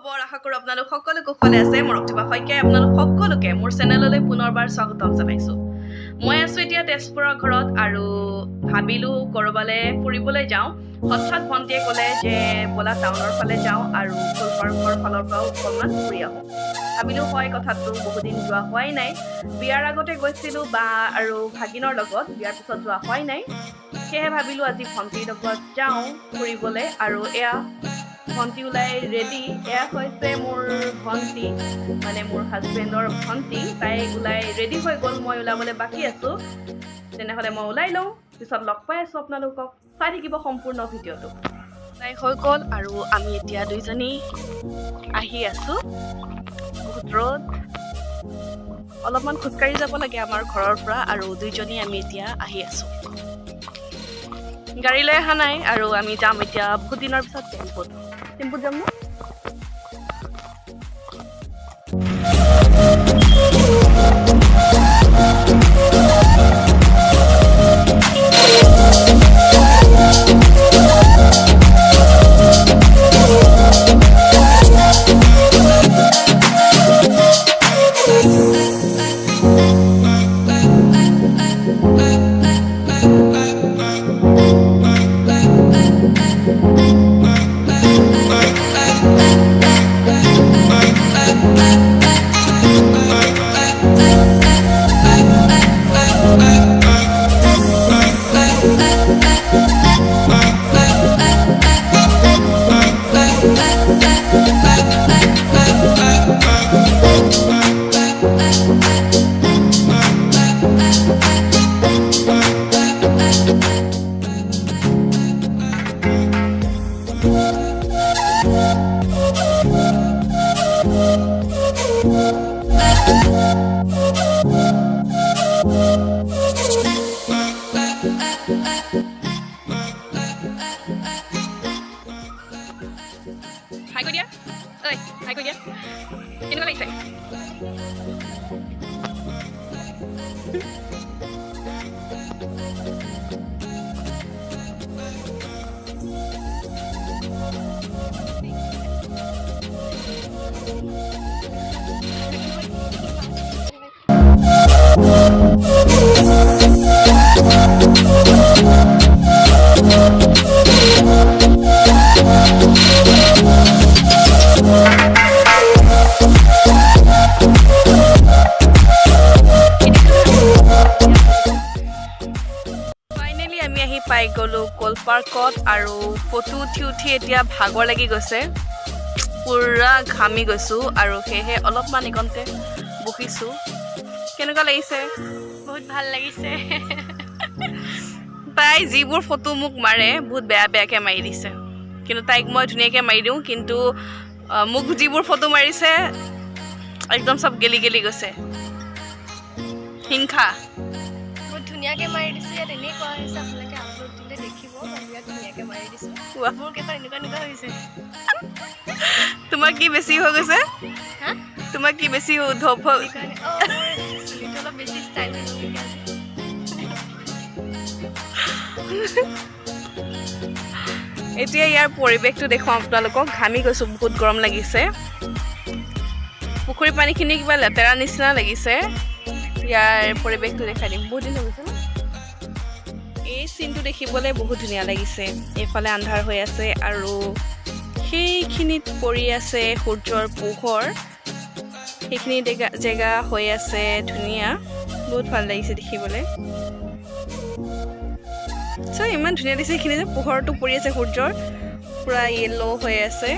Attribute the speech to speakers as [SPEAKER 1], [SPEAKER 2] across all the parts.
[SPEAKER 1] খবৰ আশা কৰোঁ আপোনালোক সকলো কুশলে আছে মই ৰক্তিবা শইকীয়াই আপোনালোক সকলোকে মোৰ চেনেললৈ পুনৰবাৰ স্বাগতম জনাইছোঁ মই আছোঁ এতিয়া তেজপুৰৰ ঘৰত আৰু ভাবিলোঁ ক'ৰবালৈ ফুৰিবলৈ যাওঁ হঠাৎ ভণ্টিয়ে ক'লে যে ব'লা টাউনৰ ফালে যাওঁ আৰু ফুলপাৰ্কৰ ফালৰ পৰাও অকণমান ফুৰি আহোঁ ভাবিলোঁ হয় কথাটো বহুদিন যোৱা হোৱাই নাই বিয়াৰ আগতে গৈছিলোঁ বা আৰু ভাগিনৰ লগত বিয়াৰ পিছত যোৱা হোৱাই নাই সেয়েহে ভাবিলোঁ আজি ভণ্টিৰ লগত যাওঁ ফুৰিবলৈ আৰু এয়া ভণ্টি ওলাই ৰেডি এয়া হৈছে মোৰ ভণ্টি মানে মোৰ হাজবেণ্ডৰ ভণ্টি তাই ওলাই ৰেডি হৈ গ'ল মই ওলাবলৈ বাকী আছোঁ তেনেহ'লে মই ওলাই লওঁ পিছত লগ পাই আছোঁ আপোনালোকক চাই থাকিব সম্পূৰ্ণ ভিডিঅ'টো তাই হৈ গ'ল আৰু আমি এতিয়া দুইজনী আহি আছোঁ বহুত ৰ'দ অলপমান খোজকাঢ়ি যাব লাগে আমাৰ ঘৰৰ পৰা আৰু দুইজনী আমি এতিয়া আহি আছোঁ গাড়ী লৈ অহা নাই আৰু আমি যাম এতিয়া বহুত দিনৰ পিছত টেম্পুত যাম ন হাই কৈ দিয়া ঐ হাই কৈ দিয়া কেনেকুৱা লাগিছে পাই গ'লোঁ কলপাৰ্কত আৰু ফটো উঠি এতিয়া ভাগৰ লাগি গৈছে পুৰা ঘামি গৈছোঁ আৰু সেয়েহে অলপমান এইকণতে বহিছোঁ কেনেকুৱা লাগিছে
[SPEAKER 2] বহুত ভাল লাগিছে
[SPEAKER 1] তাই যিবোৰ ফটো মোক মাৰে বহুত বেয়াকৈ মাৰি দিছে কিন্তু তাইক মই ধুনীয়াকৈ মাৰি দিওঁ কিন্তু মোক যিবোৰ ফটো মাৰিছে একদম চব গেলি গৈছে হিংসা
[SPEAKER 2] বহুত ধুনীয়াকৈ মাৰি দিছে ইয়াত এনেই কোৱা হৈছে আপোনালোকে আপলোড দিলে দেখিব ইয়াত ধুনীয়াকৈ মাৰি দিছোঁ মোৰ কেইটা এনেকুৱা হৈছে
[SPEAKER 1] তোমাৰ কি বেছি হৈ গৈছে
[SPEAKER 2] হা
[SPEAKER 1] তোমাৰ কি বেছি ধপ
[SPEAKER 2] চুলিটো অলপ বেছি ষ্টাইল
[SPEAKER 1] এতিয়া ইয়াৰ পৰিৱেশটো দেখুৱাওঁ আপোনালোকক ঘামি গৈছোঁ বহুত গৰম লাগিছে পুখুৰী পানীখিনি কিবা লেতেৰা নিচিনা লাগিছে ইয়াৰ পৰিৱেশটো দেখাই দিম বহুত দিন হৈ গৈছে ন এই চিনটো দেখিবলৈ বহুত ধুনীয়া লাগিছে এইফালে আন্ধাৰ হৈ আছে আৰু সেইখিনিত পৰি আছে সূৰ্যৰ পোহৰ সেইখিনি জেগা হৈ আছে ধুনীয়া বহুত ভাল লাগিছে দেখিবলৈ চ' ইমান ধুনীয়া লাগিছে সেইখিনি যে পোহৰটো পৰি আছে সূৰ্যৰ পূৰা য়েল্ল' হৈ আছে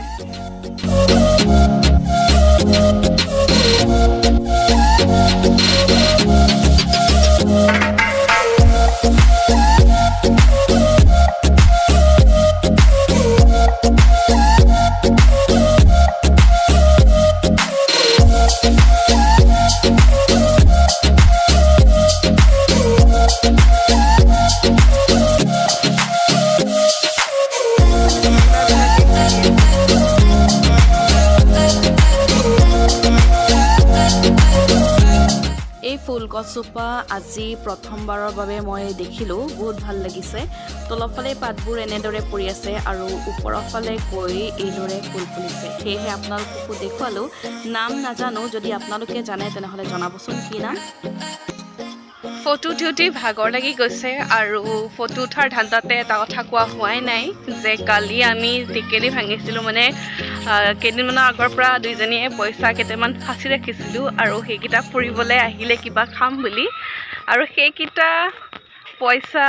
[SPEAKER 1] ফুলগছজোপা আজি প্ৰথমবাৰৰ বাবে মই দেখিলোঁ, বহুত ভাল লাগিছে। তলৰফালে পাতবোৰ এনেদৰে পৰি আছে আৰু ওপৰৰ ফালে গৈ এইদৰে ফুল ফুলিছে। সেয়েহে আপোনালোককো দেখুৱালোঁ। নাম নাজানো, যদি আপোনালোকে জানে তেনেহ'লে জনাবচোন কি নাম। ফটো উঠি ভাগৰ লাগি গৈছে আৰু ফটো উঠাৰ ধান্দাতে এটা কথা কোৱা হোৱাই নাই যে কালি আমি টেকেলি ভাঙিছিলোঁ, মানে কেইদিনমানৰ আগৰ পৰা দুইজনীয়ে পইচা কেইটামান সাঁচি ৰাখিছিলোঁ আৰু সেইকেইটা ফুৰিবলৈ আহিলে কিবা খাম বুলি, আৰু সেইকেইটা পইচা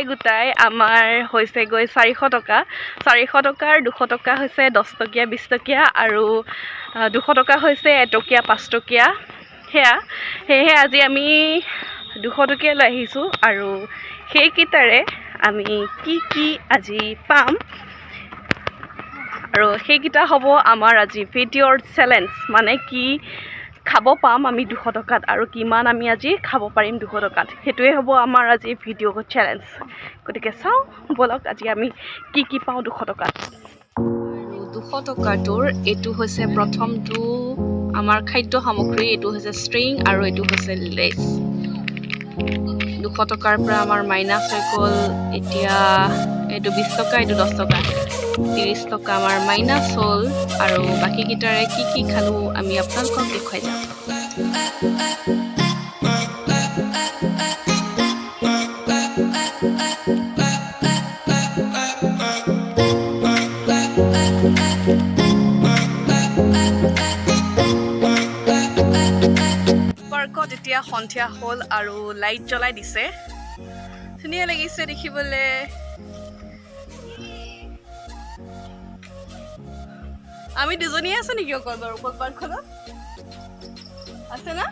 [SPEAKER 1] গোটাই আমাৰ হৈছেগৈ 400 টকা। 400 টকাৰ 200 টকা হৈছে 10 টকীয়া 20 টকীয়া আৰু 200 টকা হৈছে 1 টকীয়া 5 টকীয়া। সেয়েহে আজি আমি 200 টকীয়া লৈ আহিছোঁ আৰু সেইকেইটাৰে আমি কি আজি পাম আৰু সেইকেইটা হ'ব আমাৰ আজি ভিডিঅ'ৰ চেলেঞ্জ, মানে কি খাব পাম আমি 200 টকাত আৰু কিমান আমি আজি খাব পাৰিম 200 টকাত, সেইটোৱে হ'ব আমাৰ আজি ভিডিঅ' চেলেঞ্জ। গতিকে চাওঁ ব'লক আজি আমি কি পাওঁ 200 টকাত। আৰু 200 টকাটোৰ এইটো হৈছে প্ৰথমটো আমাৰ খাদ্য সামগ্ৰী, এইটো হৈছে ষ্ট্ৰিং আৰু এইটো হৈছে লেচ। 200 টকাৰ পৰা আমাৰ মাইনাছ হৈ গ'ল এতিয়া এইটো 20 টকা, এইটো 10 টকা, 30 টকা আমাৰ মাইনাছ হ'ল আৰু বাকীকেইটাৰে কি খালোঁ আমি আপোনালোকক দেখুৱাই যাম। পাৰ্কত এতিয়া সন্ধিয়া হ'ল আৰু লাইট জ্বলাই দিছে, ধুনীয়া লাগিছে দেখিবলৈ। আমি দুজনীয়ে আছো নেকি অকল বাৰু পাৰ্কখনত? আছে না?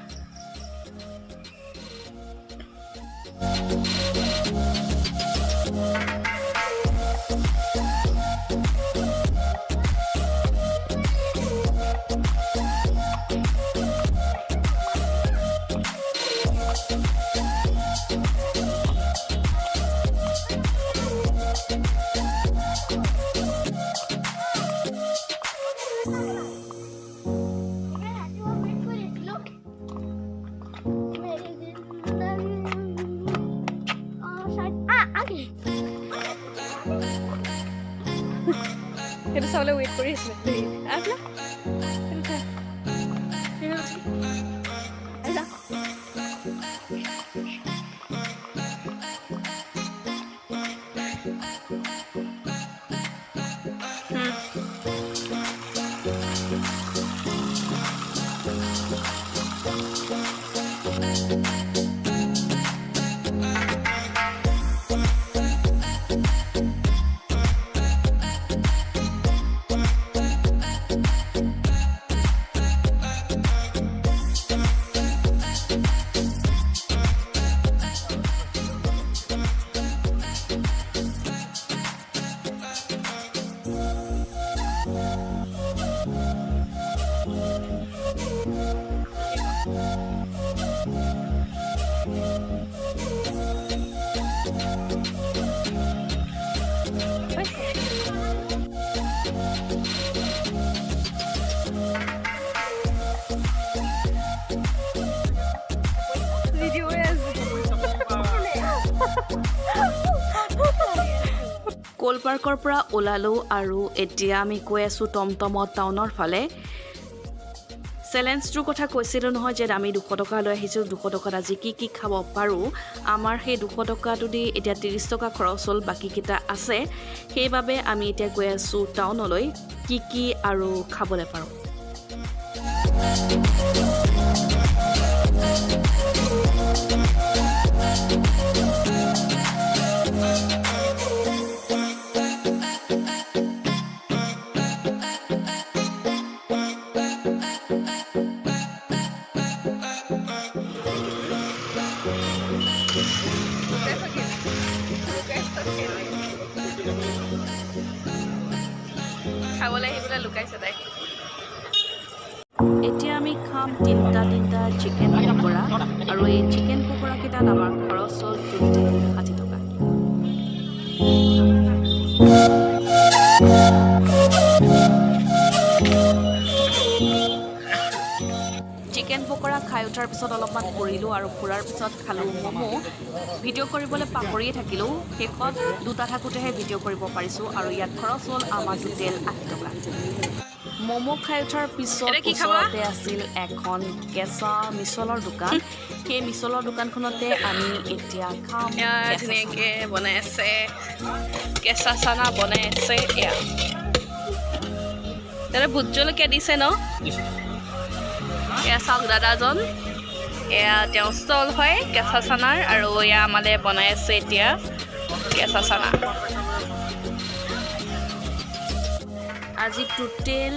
[SPEAKER 1] সেইটো চাবলৈ ৱেইট কৰি আছিলে। কোল পাৰ্কৰ পৰা ওলালোঁ আৰু এতিয়া আমি গৈ আছোঁ টমটমত টাউনৰ ফালে। চেলেঞ্জটোৰ কথা কৈছিলোঁ নহয় যে আমি 200 টকা লৈ আহিছোঁ, 200 টকাত আজি কি খাব পাৰোঁ। আমাৰ সেই 200 টকাটো দি এতিয়া 30 টকা খৰচ হ'ল, বাকীকেইটা আছে। সেইবাবে আমি এতিয়া গৈ আছোঁ টাউনলৈ, কি আৰু খাবলৈ পাৰোঁ। খাবলৈ আহিবলৈ লুকাইছে তাই। এতিয়া আমি খাম তিনিটা চিকেন পকৰা, আৰু এই চিকেন পকৰাকেইটাত আমাৰ খৰচ হ'ল 60 টকা। চিকেন পকৰা পৰা খাই উঠাৰ পিছত অলপমান ফুৰিলোঁ আৰু ফুৰাৰ পিছত খালোঁ ম'ম' ভিডিঅ' কৰিবলৈ পাহৰিয়ে থাকিলোঁ শেষত দুটা থাকোঁতেহে ভিডিঅ' কৰিব পাৰিছোঁ আৰু ইয়াত খৰচ হ'ল আমাৰ টোটেল 80 টকা ম'ম' খাই উঠাৰ পিছত ওচৰতে আছিল এখন কেঁচা মিছলৰ দোকান সেই মিছলৰ দোকানখনতে আমি এতিয়া খাম ধুনীয়াকৈ বনাই আছে কেঁচা চানা বনাই আছে এয়া তাতে ভোট জলকীয়া দিছে ন এয়া চাওক দাদাজন এয়া তেওঁ ষ্টল হয় কেঁচা চানাৰ আৰু এয়া আমালে বনাই আছে এতিয়া কেঁচা চানা আজি টোটেল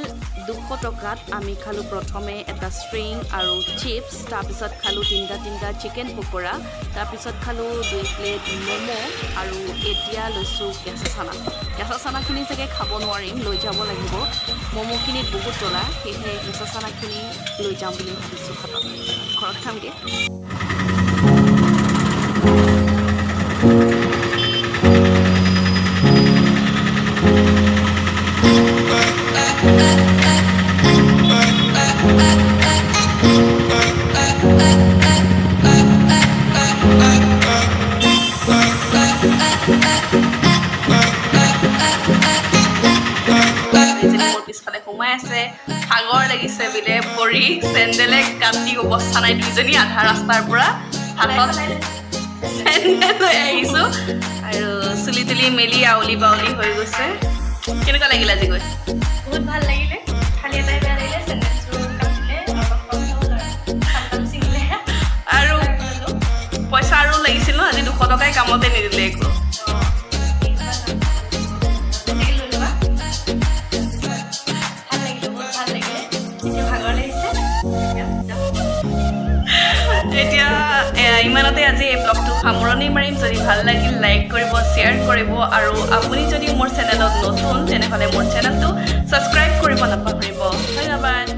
[SPEAKER 1] 200 টকাত আমি খালোঁ প্ৰথমে এটা ষ্ট্ৰিং আৰু চিপছ তাৰপিছত খালোঁ তিনিটা চিকেন পকৰা তাৰপিছত খালোঁ 2 প্লেট ম'ম' আৰু এতিয়া লৈছোঁ কেঁচা চানাখিনি চাগে খাব নোৱাৰিম লৈ যাব লাগিব ম'ম'খিনিত বহুত জ্বলা সেয়েহে কেঁচা চানাখিনি লৈ যাম বুলি ভাবিছোঁ হাতত ঘৰত খামগৈ পিছফালে সোমাই আছে ভাগৰ লাগিছে বিলে পৰি চেণ্ডেলে কাটি অৱস্থা নাই দুইজনী আধা ৰাস্তাৰ পৰা হাতত চেণ্ডেল লৈ আহিছোঁ আৰু চুলি তুলি মেলি আউলি বাউলি হৈ গৈছে কেনেকুৱা লাগিলে আজি গৈ
[SPEAKER 2] বহুত ভাল লাগিলে খালি এটাই বেয়া লাগিলে চেণ্ডেলযোৰ কাটিলে
[SPEAKER 1] আৰু পইচা আৰু লাগিছিল ন আজি 200 টকাই কামতে নিদিলে একো এতিয়া ইমানতে আজি এই ব্লগটো সামৰণি মাৰিম যদি ভাল লাগিল লাইক কৰিব শ্বেয়াৰ কৰিব আৰু আপুনি যদি মোৰ চেনেলত নতুন তেনেহ'লে মোৰ চেনেলটো ছাবস্ক্ৰাইব কৰিব নাপাহৰিব ধন্যবাদ